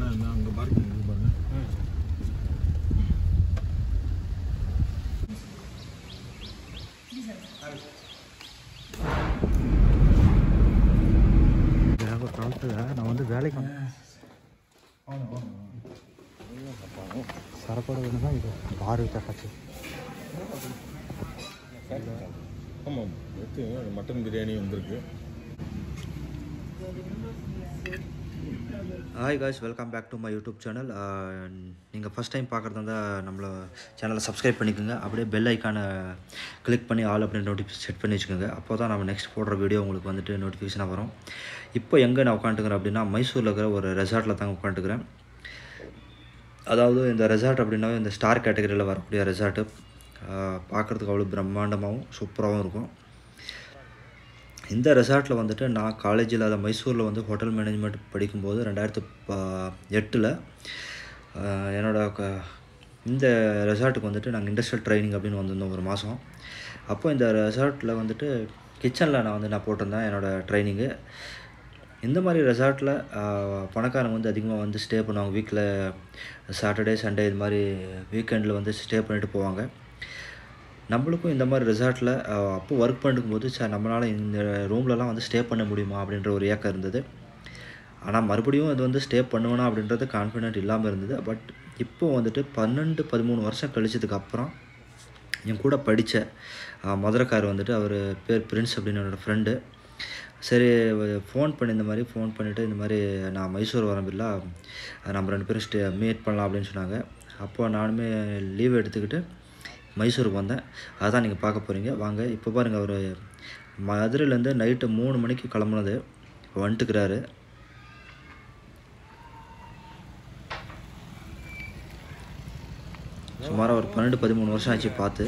அங்கே பார்க்கிங் இருக்கு பாருங்க. நான் வந்து வேலைக்கு சரக்கோட வேணும் தான் இது பாரு தக்காச்சு. ஆமாம், மட்டன் பிரியாணி வந்திருக்கு. Hi guys, welcome back to my YouTube channel. நீங்கள் ஃபஸ்ட் டைம் பார்க்குறதா இருந்தால் நம்மளை சேனலை சப்ஸ்கிரைப் பண்ணிக்கோங்க. அப்படியே பெல் ஐக்கானை கிளிக் பண்ணி ஆல் அப்படின்னு நோட்டிஃபிகேஷன் செட் பண்ணி வச்சுக்கோங்க. அப்போ தான் நம்ம நெக்ஸ்ட் போடுற வீடியோ உங்களுக்கு வந்துட்டு நோட்டிஃபிகேஷனாக வரும். இப்போ எங்கே நான் உட்காந்துக்கிறேன் அப்படின்னா, மைசூரில் இருக்கிற ஒரு ரெசார்ட்டில் தாங்க உட்காந்துக்கிறேன். அதாவது இந்த ரெசார்ட் அப்படின்னாவே இந்த ஸ்டார் கேட்டகரியில் வரக்கூடிய ரெசார்ட்டு. பார்க்குறதுக்கு அவ்வளோ பிரம்மாண்டமாகவும் சூப்பராகவும் இருக்கும். இந்த ரெசார்ட்டில் வந்துட்டு நான் காலேஜில் அதை மைசூரில் வந்து ஹோட்டல் மேனேஜ்மெண்ட் படிக்கும்போது 2008 இந்த ரெசார்ட்டுக்கு வந்துட்டு நாங்கள் இண்டஸ்ட்ரியல் ட்ரைனிங் அப்படின்னு வந்திருந்தோம் ஒரு மாதம். அப்போ இந்த ரெசார்ட்டில் வந்துட்டு கிச்சனில் நான் போட்டிருந்தேன் என்னோடய ட்ரைனிங்கு. இந்த மாதிரி ரெசார்ட்டில் பணக்காரங்க வந்து அதிகமாக வந்து ஸ்டே பண்ணுவாங்க. வீக்கில் சாட்டர்டே சண்டே இது மாதிரி வீக்கெண்டில் வந்து ஸ்டே பண்ணிவிட்டு போவாங்க. நம்மளுக்கும் இந்த மாதிரி ரெசார்ட்டில் அப்போ ஒர்க் பண்ணிருக்கும்போது நம்மளால் இந்த ரூம்லலாம் வந்து ஸ்டே பண்ண முடியுமா அப்படின்ற ஒரு ஏக்கம் இருந்தது. ஆனால் மறுபடியும் அது வந்து ஸ்டே பண்ணுவேனா அப்படின்றது கான்ஃபிடென்ட் இல்லாமல் இருந்தது. பட் இப்போது வந்துட்டு 12-13 வருஷம் கழிச்சதுக்கப்புறம் என் கூட படித்த மதுரைக்கார் வந்துட்டு அவர் பேர் பிரின்ஸ் அப்படின்னு என்னோடய ஃப்ரெண்டு. சரி ஃபோன் பண்ணிவிட்டு இந்த மாதிரி நான் மைசூர் வரம்பில்ல, நம்ம 2 பேரும் மீட் பண்ணலாம் அப்படின்னு சொன்னாங்க. அப்போது நானுமே லீவ் எடுத்துக்கிட்டு மைசூருக்கு வந்தேன். அதுதான் நீங்கள் பார்க்க போகிறீங்க. வாங்க. இப்போ பாருங்கள், அவர் மதுரையிலேருந்து நைட்டு 3 மணிக்கு கிளம்புனது இப்போ வந்துட்டுக்கிறாரு. சுமாராக ஒரு 12-13 வருஷம் ஆச்சு பார்த்து.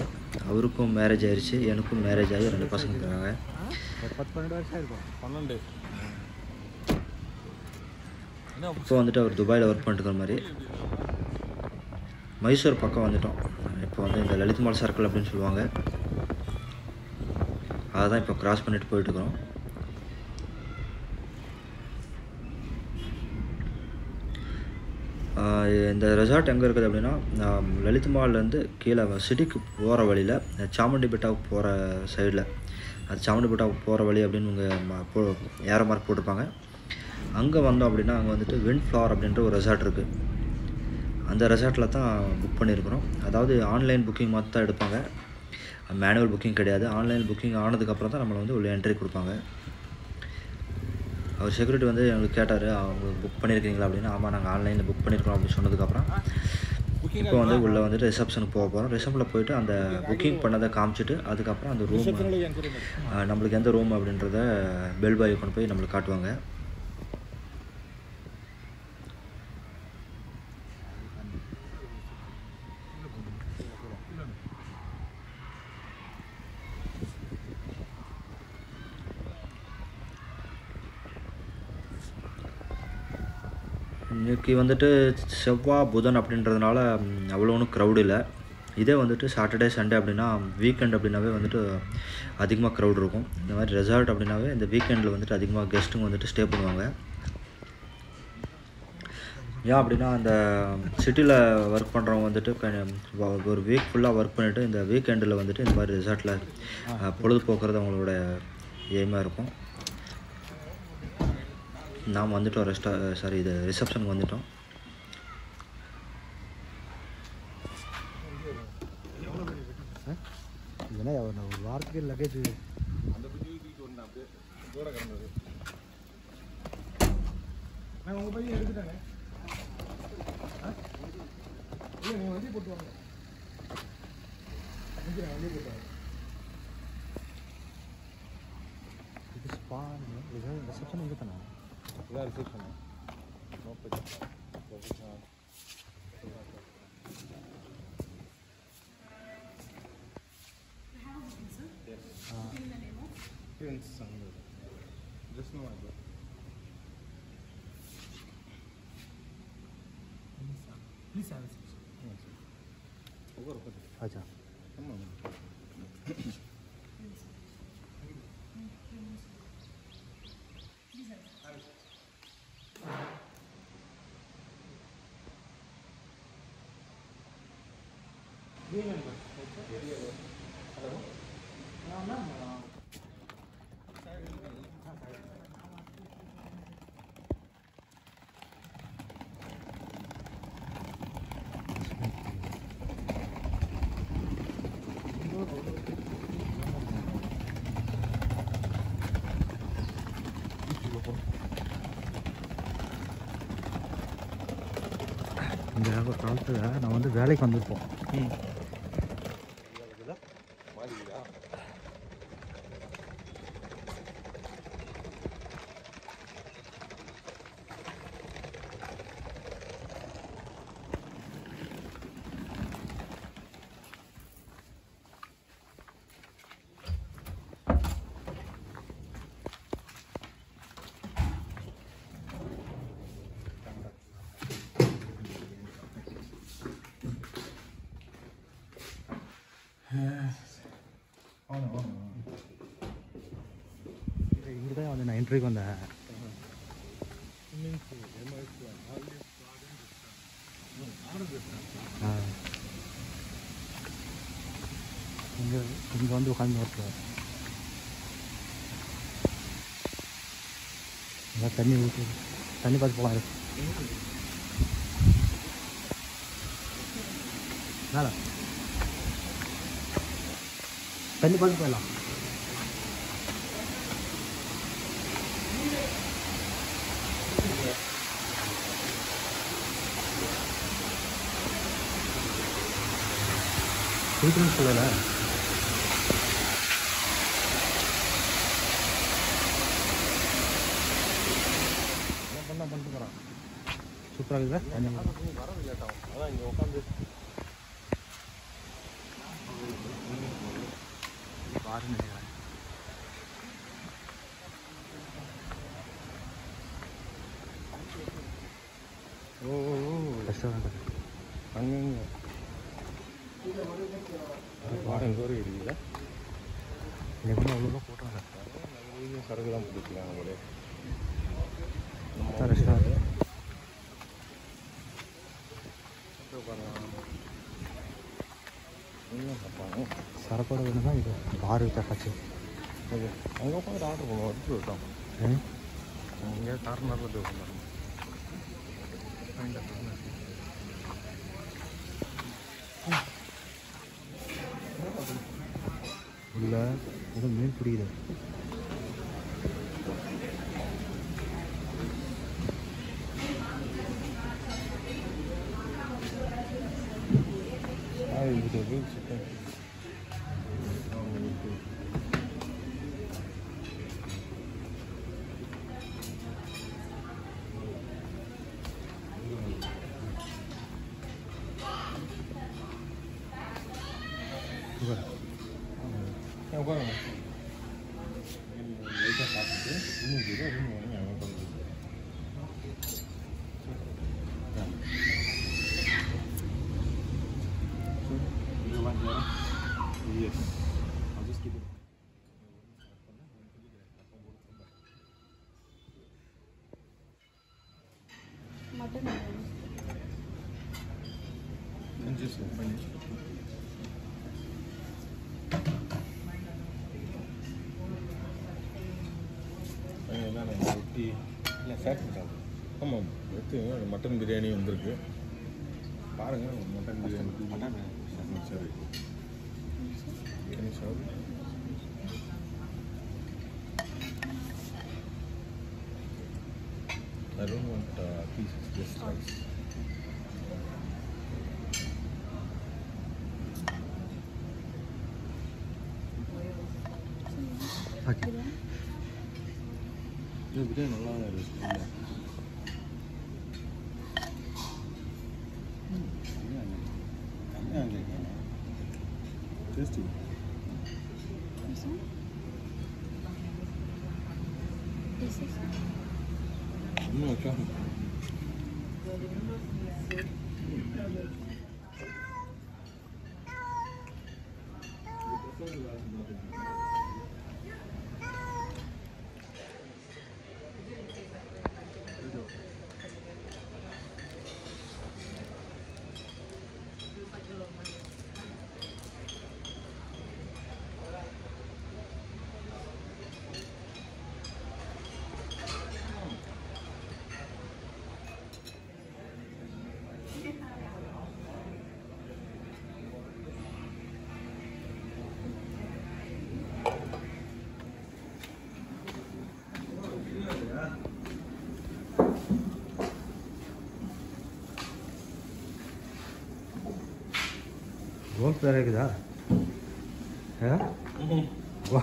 அவருக்கும் மேரேஜ் ஆயிடுச்சு, எனக்கும் மேரேஜ் ஆகி 2 பசங்க இருக்காங்க. 12 வருஷம் இருக்கும். 12 இப்போ வந்துட்டு அவர் துபாயில் ஒர்க் பண்ணிட்டுருக்கிற மாதிரி. மைசூர் பக்கம் வந்துட்டோம். இப்போ வந்து இந்த லலித் மால் சர்க்கிள் அப்படின்னு சொல்லுவாங்க, அதை தான் இப்போ கிராஸ் பண்ணிட்டு போயிட்டுருக்கோம். இந்த ரெசார்ட் எங்கே இருக்குது அப்படின்னா, லலித் மால்லேருந்து கீழே சிட்டிக்கு போகிற வழியில் சாமுண்டி பெட்டாவுக்கு போகிற சைடில், அது சாமுண்டி பெட்டாவுக்கு போகிற வழி அப்படின்னு உங்கள் ஏரோ மார்க் போட்டிருப்பாங்க. அங்கே வந்தோம் அப்படின்னா அங்கே வந்துட்டு விண்ட் ஃப்ளவர் அப்படின்ற ஒரு ரெசார்ட் இருக்குது. அந்த ரெசார்ட்டில் தான் புக் பண்ணியிருக்கிறோம். அதாவது ஆன்லைன் புக்கிங் மட்டும் தான் எடுப்பாங்க, மேனுவல் புக்கிங் கிடையாது. ஆன்லைன் புக்கிங் ஆனதுக்கப்புறம் தான் நம்மளை வந்து உள்ள என்ட்ரி கொடுப்பாங்க. அவர் செக்யூரிட்டி வந்து எங்களுக்கு கேட்டார், அவங்க புக் பண்ணியிருக்கீங்களா அப்படின்னு. ஆமாம், நாங்கள் ஆன்லைனில் புக் பண்ணியிருக்கோம் அப்படின்னு சொன்னதுக்கப்புறம் இப்போ வந்து உள்ளே வந்துட்டு ரிசப்ஷனுக்கு போக போகிறோம். ரிசப்ஷனில் போய்ட்டு அந்த புக்கிங் பண்ணதை காமிச்சிட்டு அதுக்கப்புறம் அந்த ரூம் நம்மளுக்கு எந்த ரூம் அப்படின்றத பெல் பாய் கொண்டு போய் நம்மளுக்கு காட்டுவாங்க. இன்றைக்கி வந்துட்டு செவ்வாய் புதன் அப்படின்றதுனால அவ்வளோ ஒன்றும் க்ரௌடு இல்லை. இதே வந்துட்டு சாட்டர்டே சண்டே அப்படின்னா, வீக்கெண்ட் அப்படின்னாவே வந்துட்டு அதிகமாக க்ரௌட் இருக்கும். இந்த மாதிரி ரெசார்ட் அப்படின்னாவே இந்த வீக்கெண்டில் வந்துட்டு அதிகமாக கெஸ்ட்டுங்க வந்துட்டு ஸ்டே பண்ணுவாங்க. ஏன் அப்படின்னா, அந்த சிட்டியில் ஒர்க் பண்ணுறவங்க வந்துட்டு ஒரு வீக் ஃபுல்லாக ஒர்க் பண்ணிவிட்டு இந்த வீக்கெண்டில் வந்துட்டு இந்த மாதிரி ரெசார்ட்டில் பொழுதுபோக்குறது அவங்களோட எய்மாக இருக்கும். நாம் வந்துட்டோம் இது ரிசப்ஷனுக்கு வந்துட்டோம். ஏன்னா ஒரு வாரத்துக்கு லக்கேஜ் அந்த பிடிக்கு ஒன்று அப்படியே இதோட கிடந்தது. நான் உங்கள் பையன் எடுத்துட்டாங்க. இல்லை, நீங்கள் வண்டி போட்டு வாங்க. வண்டி போட்டுவாங்க. இது ஸ்பா ரிசப்ஷன் எங்கே தானே? இதான் reception. Just know that. Please have a seat. अच्छा, Come on. இங்கே ஒரு காலத்தில் நான் வந்து வேலைக்கு வந்திருப்போம். இங்கே தான் வந்து நான் இன்டர்வியூக்கு வந்தேன். இங்கே வந்து உட்காந்து ஓட்டுவேன். அதான் தண்ணி ஊற்றி தண்ணி பார்த்து போகலாம் இருக்கு. மேலே தண்ணி பார்த்து போயிடலாம். வீட்டுன்னு சொல்லலை. பண்ணிட்டு போகிறான். சூப்பராக இருக்குதா தண்ணி வரது லேட்டாகும். அதான் இங்கே உட்காந்து பாருன்னு நினைக்கிறேன். ரெஸ்டாரண்ட் அங்கங்க வாரம் கோரி இருக்குதா? இங்கே கூட அவ்வளோதான் போட்டாங்க. சரக்கு தான் பிடிக்கலாம் நம்மளே. ரெஸ்டாரண்ட் சரக்கோட வேணும் தான் இது பாரு தக்காச்சு. அங்கே உட்காந்து ஆர்டர் பண்ணுவோம். எடுத்து விட்டோம். இங்கே கார்னரில் போய் உட்காந்து உள்ள ஏதோ மீன் பிடிக்குது. சிக்கன் உட்காருங்க. லைட்டாக சாப்பிட்டு இன்னும் ரூம் வாங்கி அங்கே உட்காந்து yes. I'll just keep it. Mutton. And just finish. ரொட்டி இல்லை சாப்பிட்டாங்க. ஆமாம், மட்டன் பிரியாணி வந்திருக்கு. பாருங்கள், மட்டன் பிரியாணி. சரி, finish out. I don't want pieces, just rice. Okay. இது பிரியாணி நல்லா இருக்கு. Tasty. This one? This is No, come. Golf வேறு இருக்குதா? வா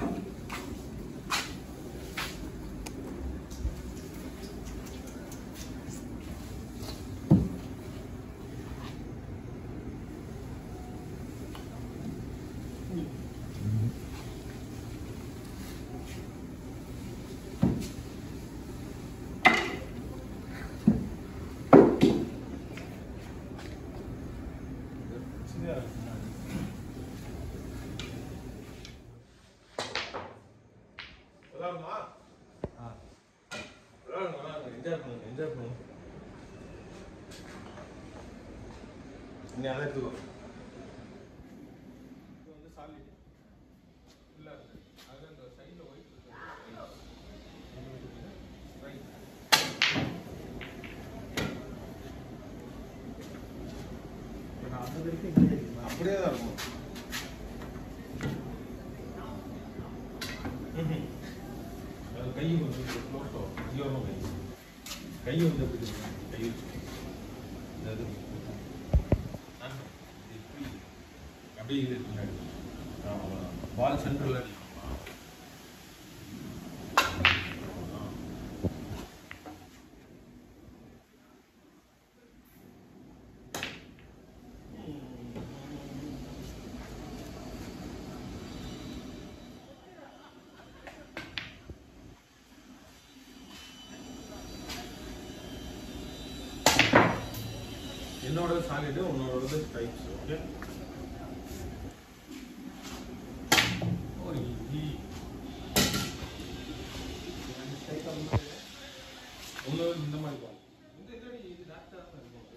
நீ அதை எடுத்துக்கோ. அப்படியே தான் இருக்கும். கை வந்து கை வந்து எப்படி கை அப்படியே இது பின்னாடி பால் சென்டரில் என்னோட சாலிடு உன்னோட டைப்ஸ். ஓகே இந்த மாதிரி பால் இது டாக்டர் தான் இருக்கும்.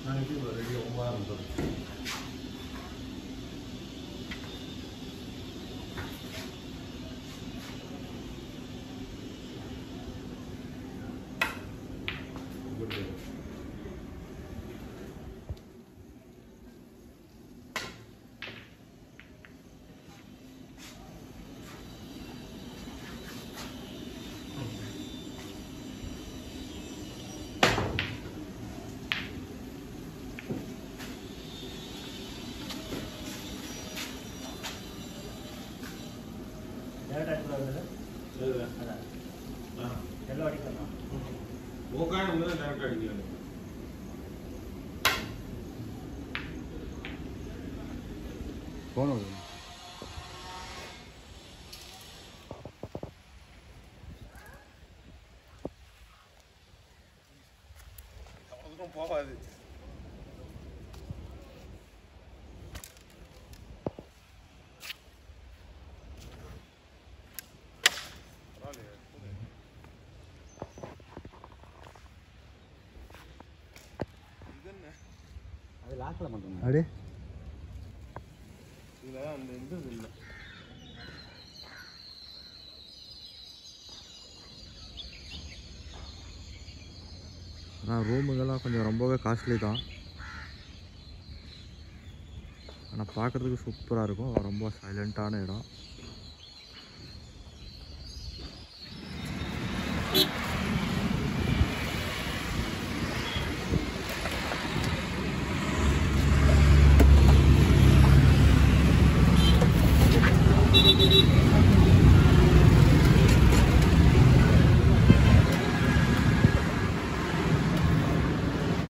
நான் இப்போ ரெடி 9 சொல்றேன். எல்லாம் அடிக்கலாம். ஓகாய் வந்து டேரக்ட் அடிக்கலாம். போனோம் அதுக்கும் போகாது. அது லாக்கில் பண்ணுறோம். அப்படியே இதில் அந்த இது இல்லை. ஆனால் ரூமுங்கெல்லாம் கொஞ்சம் ரொம்பவே காஸ்ட்லி தான். ஆனால் பார்க்குறதுக்கு சூப்பராக இருக்கும். ரொம்ப சைலண்ட்டான இடம்.